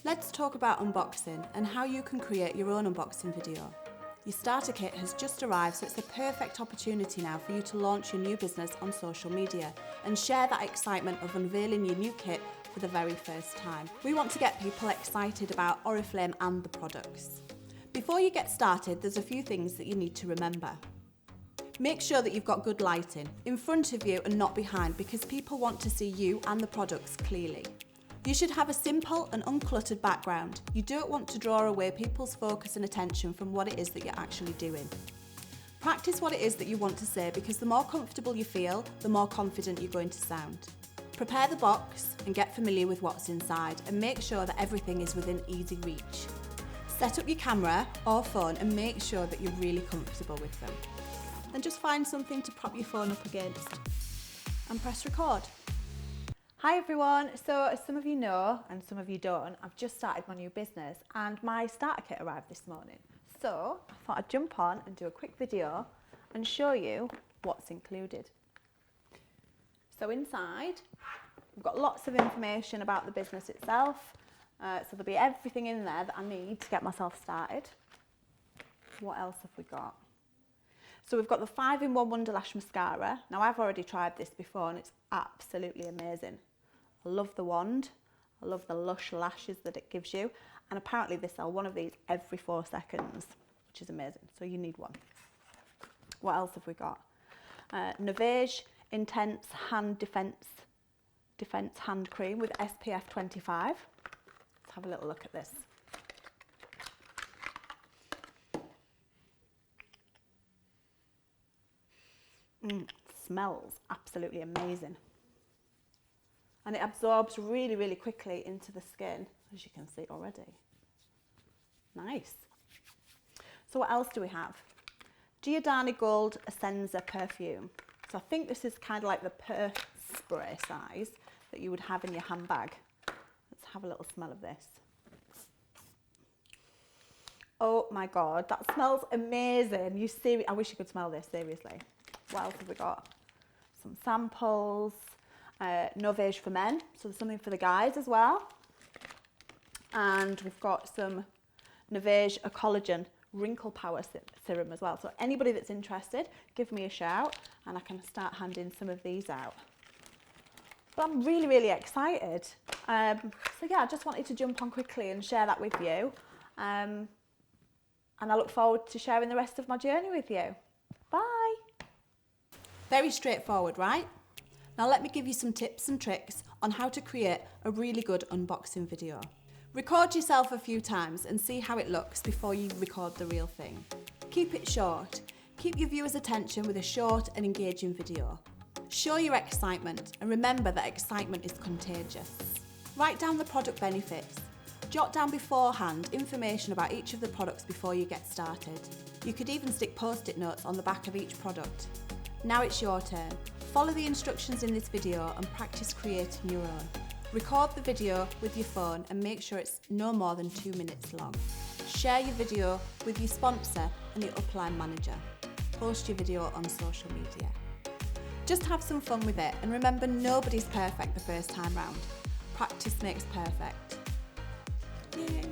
Let's talk about unboxing and how you can create your own unboxing video. Your starter kit has just arrived, so it's a perfect opportunity now for you to launch your new business on social media and share that excitement of unveiling your new kit for the very first time. We want to get people excited about Oriflame and the products. Before you get started, there's a few things that you need to remember. Make sure that you've got good lighting in front of you and not behind, because people want to see you and the products clearly. You should have a simple and uncluttered background. You don't want to draw away people's focus and attention from what it is that you're actually doing. Practice what it is that you want to say, because the more comfortable you feel, the more confident you're going to sound. Prepare the box and get familiar with what's inside, and make sure that everything is within easy reach. Set up your camera or phone and make sure that you're really comfortable with them. Then just find something to prop your phone up against and press record. Hi everyone, so as some of you know and some of you don't, I've just started my new business and my starter kit arrived this morning. So I thought I'd jump on and do a quick video and show you what's included. So inside, we've got lots of information about the business itself. So there'll be everything in there that I need to get myself started. What else have we got? So we've got the 5-in-1 Wonderlash Mascara. Now I've already tried this before and it's absolutely amazing. I love the wand, I love the lush lashes that it gives you, and apparently they sell one of these every 4 seconds, which is amazing, so you need one. What else have we got? Navage Intense Hand Defense Hand Cream with SPF 25. Let's have a little look at this. Smells absolutely amazing. And it absorbs really, really quickly into the skin, as you can see already. Nice. So what else do we have? Giordani Gold Essenza perfume. So I think this is kind of like the purse spray size that you would have in your handbag. Let's have a little smell of this. Oh my God, that smells amazing. I wish you could smell this, seriously. What else have we got? Some samples. Novage for men, so there's something for the guys as well. And we've got some Novage a Collagen Wrinkle Power Serum as well. So anybody that's interested, give me a shout and I can start handing some of these out. But I'm really, really excited. So yeah, I just wanted to jump on quickly and share that with you. And I look forward to sharing the rest of my journey with you. Bye. Very straightforward, right? Now let me give you some tips and tricks on how to create a really good unboxing video. Record yourself a few times and see how it looks before you record the real thing. Keep it short. Keep your viewers' attention with a short and engaging video. Show your excitement, and remember that excitement is contagious. Write down the product benefits. Jot down beforehand information about each of the products before you get started. You could even stick post-it notes on the back of each product. Now it's your turn. Follow the instructions in this video and practice creating your own. Record the video with your phone and make sure it's no more than 2 minutes long. Share your video with your sponsor and your upline manager. Post your video on social media. Just have some fun with it, and remember, nobody's perfect the first time round. Practice makes perfect. Yay.